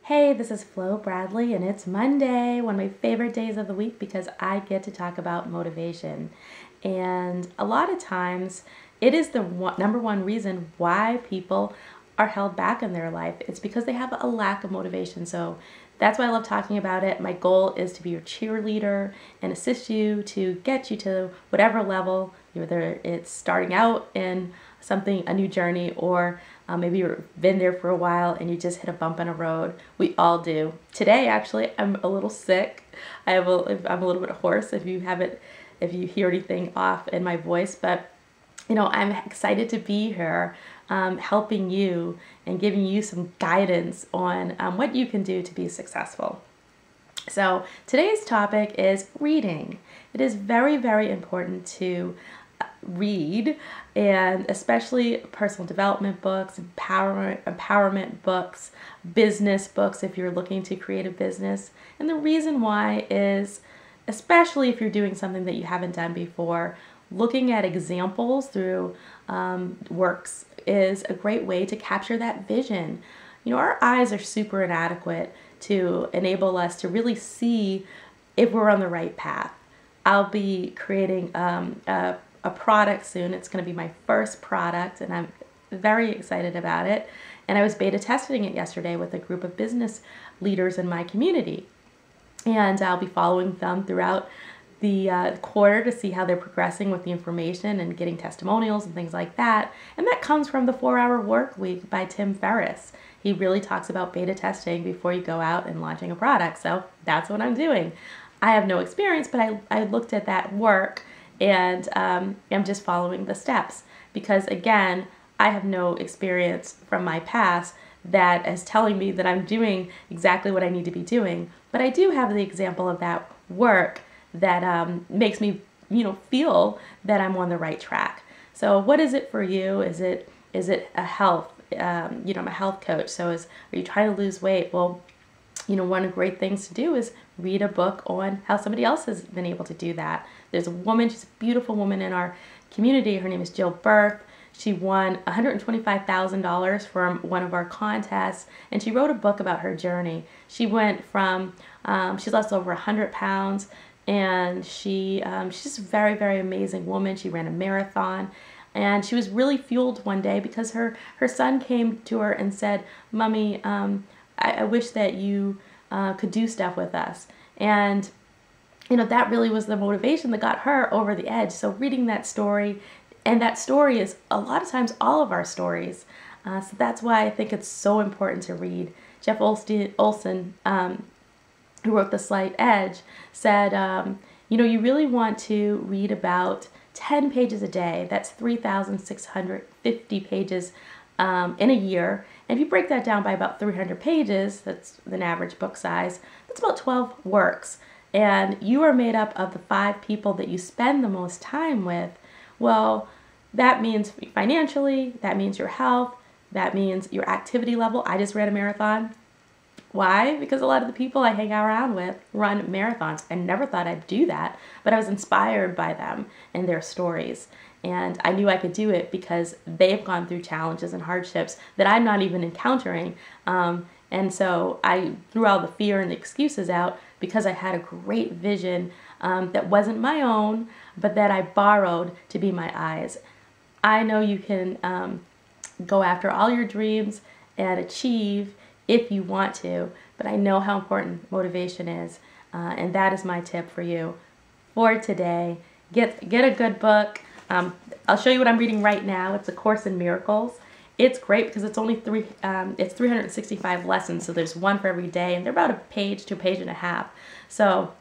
Hey, this is Flo Bradley, and it's Monday, one of my favorite days of the week because I get to talk about motivation. And a lot of times, it is the number one reason why people are held back in their life. It's because they have a lack of motivation. So that's why I love talking about it. My goal is to be your cheerleader and assist you to get you to whatever level, whether it's starting out in something, a new journey, or maybe you've been there for a while and you just hit a bump in a road. We all do. Today, actually, I'm a little sick. I'm a little bit hoarse if you hear anything off in my voice, but I'm excited to be here helping you and giving you some guidance on what you can do to be successful. So today's topic is reading. It is very, very important to read, and especially personal development books, empowerment books, business books if you're looking to create a business. And the reason why is, especially if you're doing something that you haven't done before, looking at examples through works is a great way to capture that vision. Our eyes are super inadequate to enable us to really see if we're on the right path. I'll be creating a product soon. It's going to be my first product, and I'm very excited about it. And I was beta testing it yesterday with a group of business leaders in my community. And I'll be following them throughout the quarter to see how they're progressing with the information and getting testimonials and things like that. And that comes from the 4-Hour Work Week by Tim Ferriss. He really talks about beta testing before you go out and launching a product. So that's what I'm doing. I have no experience, but I looked at that work and I'm just following the steps because, again, I have no experience from my past that is telling me that I'm doing exactly what I need to be doing. But I do have the example of that work that makes me, feel that I'm on the right track. So what is it for you? Is it a health? I'm a health coach. So are you trying to lose weight? Well, one of the great things to do is read a book on how somebody else has been able to do that. There's a woman, she's a beautiful woman in our community. Her name is Jill Burke. She won $125,000 from one of our contests, and she wrote a book about her journey. She went from, she lost over 100 pounds, and she's a very, very amazing woman. She ran a marathon, and she was really fueled one day because her son came to her and said, "Mommy, I wish that you could do stuff with us." And that really was the motivation that got her over the edge. So reading that story, and that story is a lot of times all of our stories. So that's why I think it's so important to read. Jeff Olson, who wrote The Slight Edge, said, you really want to read about 10 pages a day. That's 3,650 pages in a year. And if you break that down by about 300 pages, that's an average book size, that's about 12 works. And you are made up of the 5 people that you spend the most time with. Well, that means financially, that means your health, that means your activity level. I just ran a marathon. Why? Because a lot of the people I hang around with run marathons. I never thought I'd do that, but I was inspired by them and their stories. And I knew I could do it because they've gone through challenges and hardships that I'm not even encountering. And so I threw all the fear and the excuses out because I had a great vision that wasn't my own, but that I borrowed to be my eyes. I know you can go after all your dreams and achieve if you want to, but I know how important motivation is, and that is my tip for you for today. Get a good book. I'll show you what I'm reading right now. It's A Course in Miracles. It's great because it's only 365 lessons, so there's one for every day, and they're about a page to a page and a half. So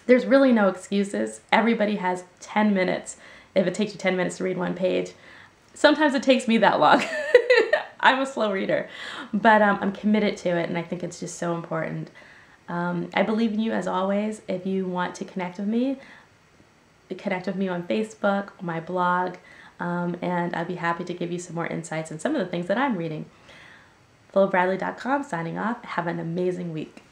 there's really no excuses. Everybody has 10 minutes if it takes you 10 minutes to read one page. Sometimes it takes me that long. I'm a slow reader, but I'm committed to it, and I think it's just so important. I believe in you as always. If you want to connect with me on Facebook, my blog, and I'd be happy to give you some more insights on some of the things that I'm reading. FloBradley.com signing off. Have an amazing week.